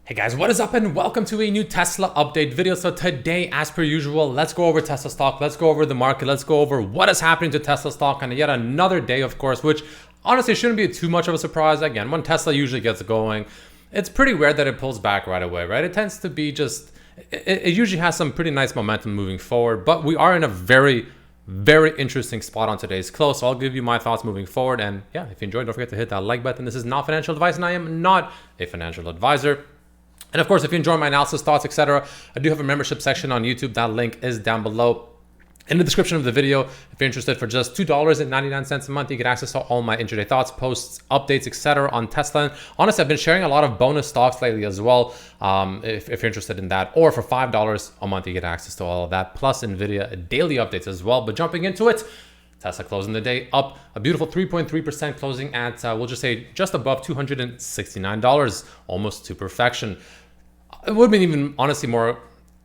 Hey guys, what is up and welcome to a new Tesla update video. So today, as per usual, let's go over Tesla stock, let's go over the market, let's go over what is happening to Tesla stock and yet another day, of course, which honestly shouldn't be too much of a surprise. Again, when Tesla usually gets going, it's pretty rare that it pulls back right away, right? It tends to be just, it usually has some pretty nice momentum moving forward, but we are in a very interesting spot on today's close. So I'll give you my thoughts moving forward. And yeah, if you enjoyed, don't forget to hit that like button. This is not financial advice and I am not a financial advisor. And of course, if you enjoy my analysis, thoughts, etc., I do have a membership section on YouTube. That link is down below in the description of the video. If you're interested, for just $2.99 a month, you get access to all my intraday thoughts, posts, updates, etc. on Tesla. And honestly, I've been sharing a lot of bonus stocks lately as well. If you're interested in that, or for $5 a month, you get access to all of that, plus NVIDIA daily updates as well. But jumping into it, Tesla closing the day up a beautiful 3.3%, closing at, we'll just say, just above $269, almost to perfection. It would have been even, honestly, more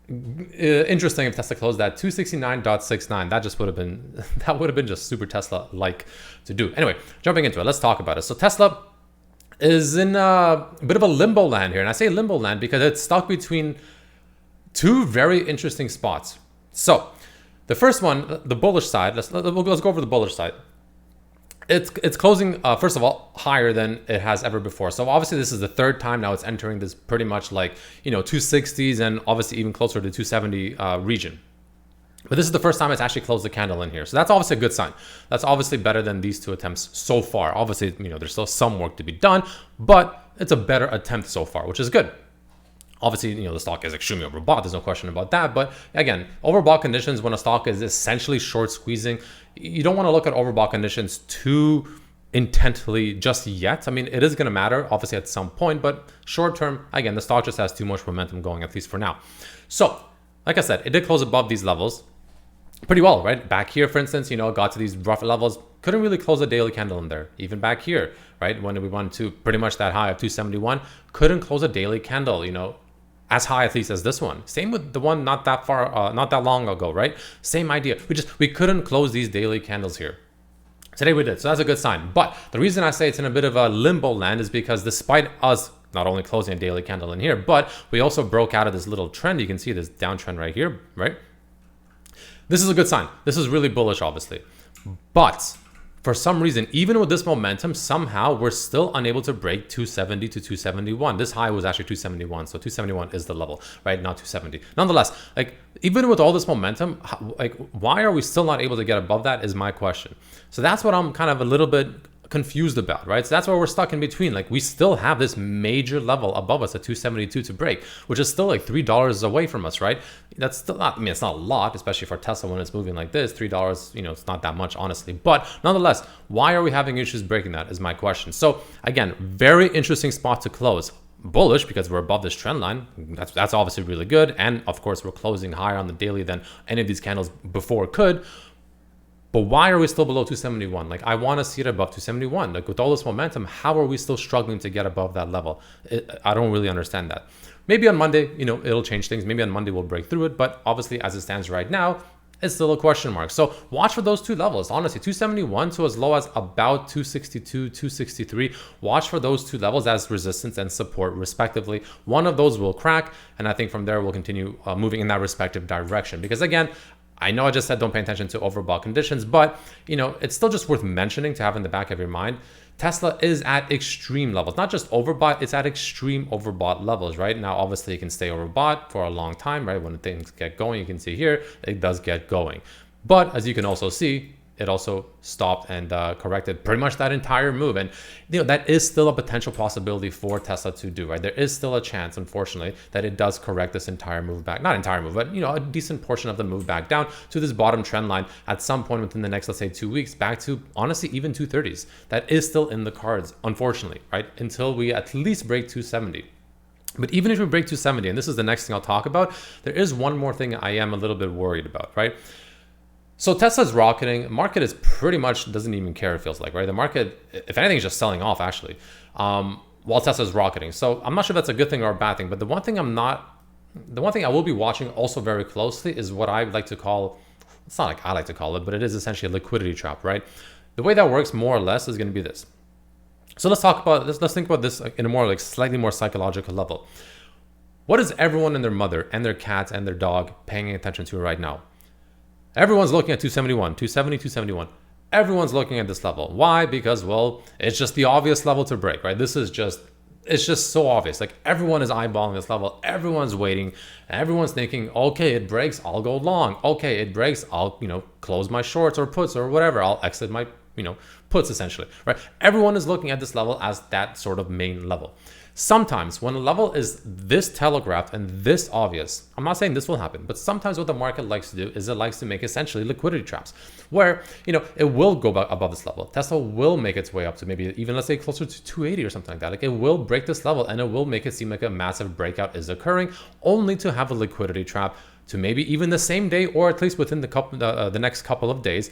interesting if Tesla closed at 269.69. That just would have been just super Tesla-like to do. Anyway, jumping into it, let's talk about it. So Tesla is in a bit of a limbo land here. And I say limbo land because it's stuck between two very interesting spots. So the first one, the bullish side, let's go over the bullish side. It's closing, first of all, higher than it has ever before. So obviously this is the third time now it's entering this pretty much like, 260s and obviously even closer to 270 region. But this is the first time it's actually closed the candle in here. So that's obviously a good sign. That's obviously better than these two attempts so far. Obviously, there's still some work to be done, but it's a better attempt so far, which is good. Obviously, the stock is extremely overbought. There's no question about that. But again, overbought conditions, when a stock is essentially short squeezing, you don't want to look at overbought conditions too intently just yet. I mean, it is going to matter, obviously, at some point. But short term, again, the stock just has too much momentum going, at least for now. So, like I said, it did close above these levels pretty well, right? Back here, for instance, got to these rough levels. Couldn't really close a daily candle in there. Even back here, right? When we went to pretty much that high of 271, couldn't close a daily candle, as high at least as this one. Same with the one not that long ago, right? Same idea. We couldn't close these daily candles here. Today we did, so that's a good sign. But the reason I say it's in a bit of a limbo land is because despite us not only closing a daily candle in here, but we also broke out of this little trend. You can see this downtrend right here, right? This is a good sign. This is really bullish, obviously. But for some reason, even with this momentum, somehow we're still unable to break 270 to 271. This high was actually 271, so 271 is the level, right? Not 270. Nonetheless, even with all this momentum, why are we still not able to get above that is my question. So that's what I'm kind of a little bit confused about, right? So that's where we're stuck in between. We still have this major level above us at 272 to break, which is still like $3 away from us, right? That's still not, it's not a lot, especially for Tesla when it's moving like this. $3, it's not that much, honestly. But nonetheless, why are we having issues breaking that is my question. So again, very interesting spot to close. Bullish because we're above this trend line. That's obviously really good. And of course, we're closing higher on the daily than any of these candles before could. But why are we still below 271? I want to see it above 271. With all this momentum, how are we still struggling to get above that level? I don't really understand that. Maybe on Monday, it'll change things. Maybe on Monday we'll break through it. But obviously, as it stands right now, it's still a question mark. So watch for those two levels. Honestly, 271 to as low as about 262, 263. Watch for those two levels as resistance and support, respectively. One of those will crack. And I think from there, we'll continue moving in that respective direction. Because again, I know I just said don't pay attention to overbought conditions, but it's still just worth mentioning to have in the back of your mind. Tesla is at extreme levels, not just overbought, it's at extreme overbought levels, right? Now, obviously, it can stay overbought for a long time, right? When things get going, you can see here, it does get going. But as you can also see, it also stopped and corrected pretty much that entire move. And that is still a potential possibility for Tesla to do, right? There is still a chance, unfortunately, that it does correct this entire move back. Not entire move, but a decent portion of the move back down to this bottom trend line at some point within the next, let's say, 2 weeks, back to honestly even 230s. That is still in the cards, unfortunately, right? Until we at least break 270. But even if we break 270, and this is the next thing I'll talk about, there is one more thing I am a little bit worried about, right? So Tesla's rocketing. Market is pretty much doesn't even care, it feels like, right? The market, if anything, is just selling off, actually, while Tesla's rocketing. So I'm not sure if that's a good thing or a bad thing. But the one thing I will be watching also very closely is what I like to call, it's not like I like to call it, but it is essentially a liquidity trap, right? The way that works more or less is going to be this. So let's talk about this. Let's think about this in a more slightly more psychological level. What is everyone and their mother and their cats and their dog paying attention to right now? Everyone's looking at 271, 270, 271. Everyone's looking at this level. Why? Because, well, it's just the obvious level to break, right? It's just so obvious. Like, everyone is eyeballing this level. Everyone's waiting. Everyone's thinking, okay, it breaks, I'll go long. Okay, it breaks, I'll, close my shorts or puts or whatever. I'll exit my, puts essentially, right? Everyone is looking at this level as that sort of main level. Sometimes when a level is this telegraphed and this obvious, I'm not saying this will happen, but sometimes what the market likes to do is it likes to make essentially liquidity traps where, it will go above this level. Tesla will make its way up to maybe even, let's say, closer to 280 or something like that. Like, it will break this level and it will make it seem like a massive breakout is occurring, only to have a liquidity trap to maybe even the same day, or at least within the next couple of days.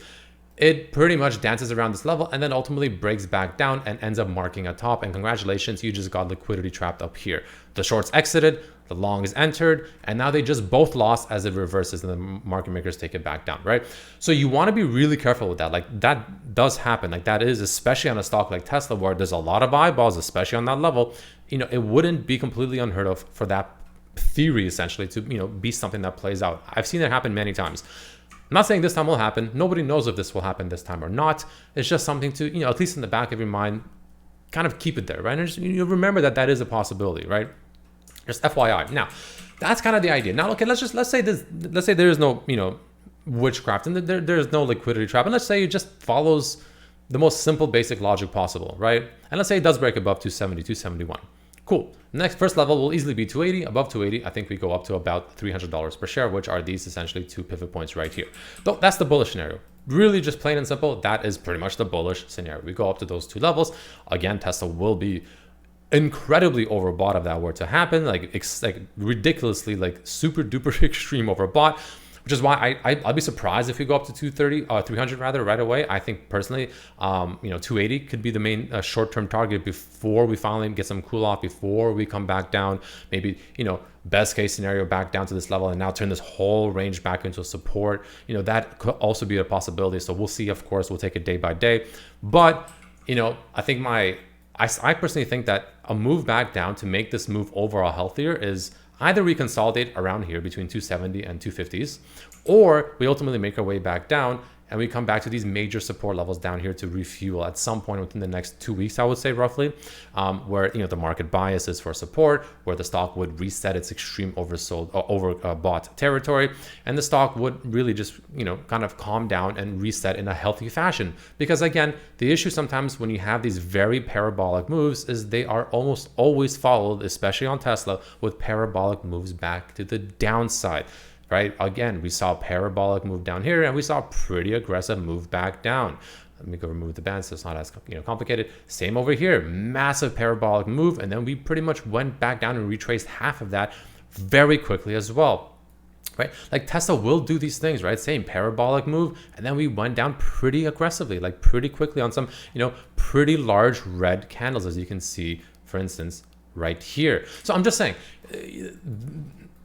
It pretty much dances around this level and then ultimately breaks back down and ends up marking a top. And congratulations, you just got liquidity trapped up here. The shorts exited, the longs entered, and now they just both lost as it reverses and the market makers take it back down, right? So you want to be really careful with that. Like, that does happen. Like, that is, especially on a stock like Tesla, where there's a lot of eyeballs, especially on that level. It wouldn't be completely unheard of for that theory essentially to, be something that plays out. I've seen it happen many times. I'm not saying this time will happen. Nobody knows if this will happen this time or not. It's just something to, at least in the back of your mind, kind of keep it there, right? And just, remember that is a possibility, right? Just FYI. Now, that's kind of the idea. Now, okay, let's say there is no, witchcraft and there's no liquidity trap. And let's say it just follows the most simple, basic logic possible, right? And let's say it does break above 270, 271. Cool. Next, first level will easily be 280. Above 280, I think we go up to about $300 per share, which are these essentially two pivot points right here. So that's the bullish scenario. Really just plain and simple, that is pretty much the bullish scenario. We go up to those two levels. Again, Tesla will be incredibly overbought if that were to happen, like ridiculously, like super duper extreme overbought. Which is why I'd be surprised if we go up to 300 rather right away. I think personally, 280 could be the main short-term target before we finally get some cool off, before we come back down, maybe, best case scenario back down to this level and now turn this whole range back into support. That could also be a possibility. So we'll see, of course, we'll take it day by day. But, I think I personally think that a move back down to make this move overall healthier is either we consolidate around here between 270 and 250s, or we ultimately make our way back down and we come back to these major support levels down here to refuel at some point within the next 2 weeks, I would say roughly, where the market bias is for support, where the stock would reset its extreme overbought territory, and the stock would really just kind of calm down and reset in a healthy fashion. Because again, the issue sometimes when you have these very parabolic moves is they are almost always followed, especially on Tesla, with parabolic moves back to the downside. Right? Again, we saw a parabolic move down here and we saw a pretty aggressive move back down. Let me go remove the band so it's not as complicated. Same over here, massive parabolic move, and then we pretty much went back down and retraced half of that very quickly as well. Right? Like Tesla will do these things, right? Same parabolic move, and then we went down pretty aggressively, like pretty quickly on some, pretty large red candles, as you can see, for instance, right here. So I'm just saying,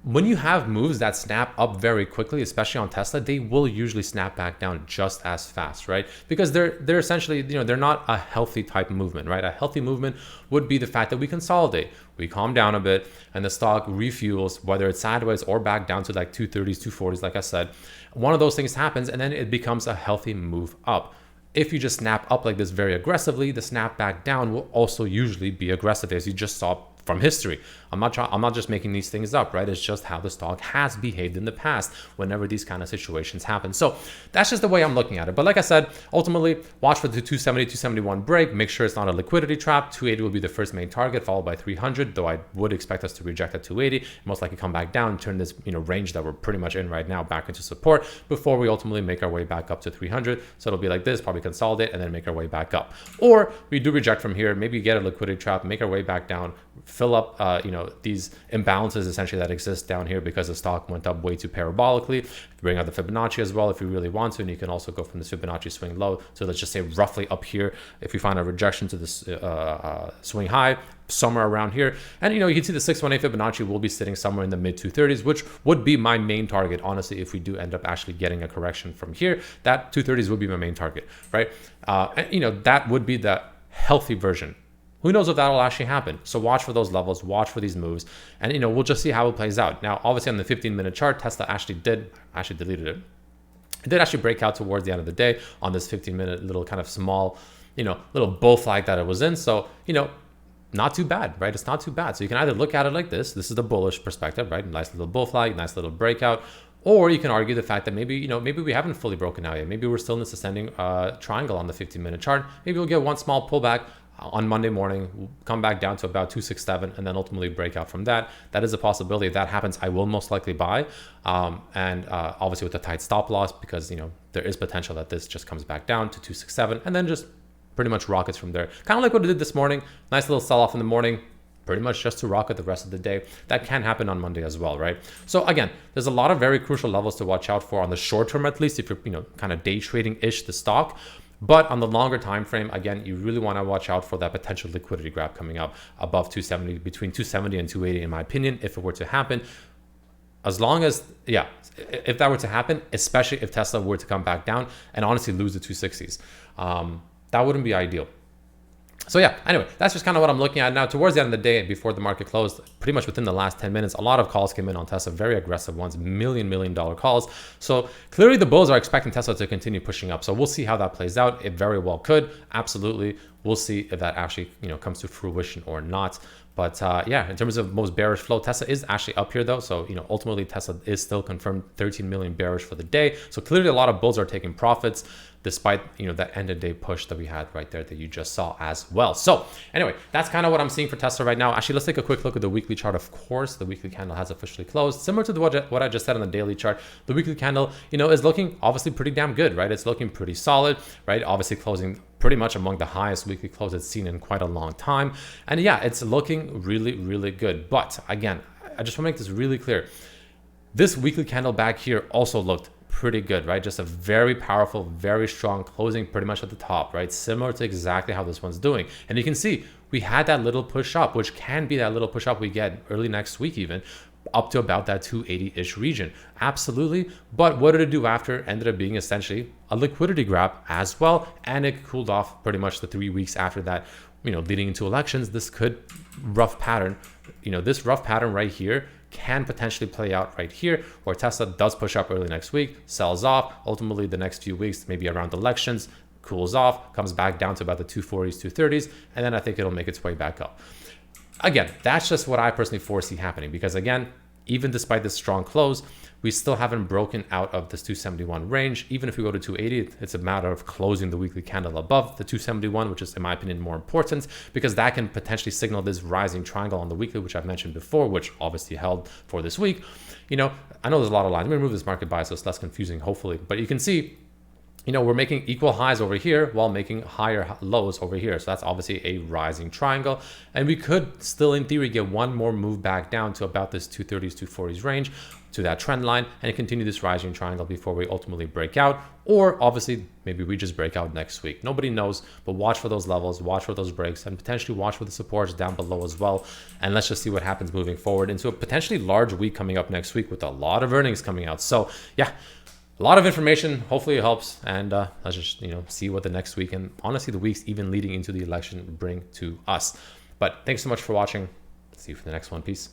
when you have moves that snap up very quickly, especially on Tesla, they will usually snap back down just as fast, right? Because they're essentially, they're not a healthy type of movement, right? A healthy movement would be the fact that we consolidate, we calm down a bit, and the stock refuels, whether it's sideways or back down to like 230s, 240s, like I said. One of those things happens, and then it becomes a healthy move up. If you just snap up like this very aggressively, the snap back down will also usually be aggressive, as you just saw from history. I'm not just making these things up, right? It's just how the stock has behaved in the past whenever these kind of situations happen. So that's just the way I'm looking at it. But like I said, ultimately, watch for the 270, 271 break. Make sure it's not a liquidity trap. 280 will be the first main target, followed by 300, though I would expect us to reject at 280, most likely come back down, turn this range that we're pretty much in right now back into support before we ultimately make our way back up to 300. So it'll be like this, probably consolidate and then make our way back up. Or we do reject from here, maybe get a liquidity trap, make our way back down, fill up these imbalances essentially that exist down here because the stock went up way too parabolically. Bring out the Fibonacci as well if you really want to, and you can also go from this Fibonacci swing low. So let's just say roughly up here, if we find a rejection to this swing high, somewhere around here. And you can see the 618 Fibonacci will be sitting somewhere in the mid 230s, which would be my main target, honestly. If we do end up actually getting a correction from here, that 230s would be my main target, right? And that would be the healthy version. Who knows if that will actually happen? So watch for those levels, watch for these moves, and we'll just see how it plays out. Now, obviously on the 15-minute chart, Tesla actually deleted it. It did actually break out towards the end of the day on this 15-minute little kind of small, little bull flag that it was in. So, not too bad, right? It's not too bad. So you can either look at it like this. This is the bullish perspective, right? Nice little bull flag, nice little breakout. Or you can argue the fact that maybe we haven't fully broken out yet. Maybe we're still in this ascending triangle on the 15-minute chart. Maybe we'll get one small pullback on Monday morning, we'll come back down to about 267 and then ultimately break out from that. That is a possibility. If that happens, I will most likely buy. And obviously with a tight stop loss, because there is potential that this just comes back down to 267 and then just pretty much rockets from there. Kind of like what it did this morning. Nice little sell off in the morning, pretty much just to rocket the rest of the day. That can happen on Monday as well, right? So again, there's a lot of very crucial levels to watch out for on the short term, at least if you're kind of day trading-ish the stock. But on the longer time frame, again, you really want to watch out for that potential liquidity grab coming up above 270, between 270 and 280, in my opinion, if it were to happen. As long as, if that were to happen, especially if Tesla were to come back down and honestly lose the 260s, that wouldn't be ideal. So anyway, that's just kind of what I'm looking at now. Towards the end of the day, before the market closed, pretty much within the last 10 minutes, a lot of calls came in on Tesla, very aggressive ones, million dollar calls. So clearly the bulls are expecting Tesla to continue pushing up. So we'll see how that plays out. It very well could. Absolutely. We'll see if that actually, comes to fruition or not. But in terms of most bearish flow, Tesla is actually up here though. So, ultimately Tesla is still confirmed 13 million bearish for the day. So clearly a lot of bulls are taking profits despite, that end of day push that we had right there that you just saw as well. So anyway, that's kind of what I'm seeing for Tesla right now. Actually, let's take a quick look at the weekly chart. Of course, the weekly candle has officially closed. Similar to what I just said on the daily chart, the weekly candle, is looking obviously pretty damn good, right? It's looking pretty solid, right? Obviously closing pretty much among the highest weekly close it's seen in quite a long time. And it's looking really good. But again, I just want to make this really clear. This weekly candle back here also looked pretty good, right? Just a very powerful, very strong closing pretty much at the top, right? Similar to exactly how this one's doing. And you can see we had that little push up, which can be that little push up we get early next week even, up to about that 280-ish region. Absolutely. But what did it do after? Ended up being essentially a liquidity grab as well. And it cooled off pretty much the 3 weeks after that, leading into elections. This rough pattern right here can potentially play out right here, where Tesla does push up early next week, sells off, ultimately the next few weeks, maybe around elections, cools off, comes back down to about the 240s, 230s, and then I think it'll make its way back up. Again, that's just what I personally foresee happening, because again, even despite this strong close, we still haven't broken out of this 271 range. Even if we go to 280, it's a matter of closing the weekly candle above the 271, which is, in my opinion, more important, because that can potentially signal this rising triangle on the weekly, which I've mentioned before, which obviously held for this week. I know there's a lot of lines. Let me remove this market bias so it's less confusing, hopefully. But you can see, we're making equal highs over here while making higher lows over here. So that's obviously a rising triangle. And we could still, in theory, get one more move back down to about this 230s, 240s range, to that trend line, and continue this rising triangle before we ultimately break out. Or obviously, maybe we just break out next week. Nobody knows, but watch for those levels, watch for those breaks, and potentially watch for the supports down below as well. And let's just see what happens moving forward into a potentially large week coming up next week with a lot of earnings coming out. So a lot of information. Hopefully it helps, and let's just see what the next week and honestly the weeks even leading into the election bring to us. But thanks so much for watching. See you for the next one. Peace.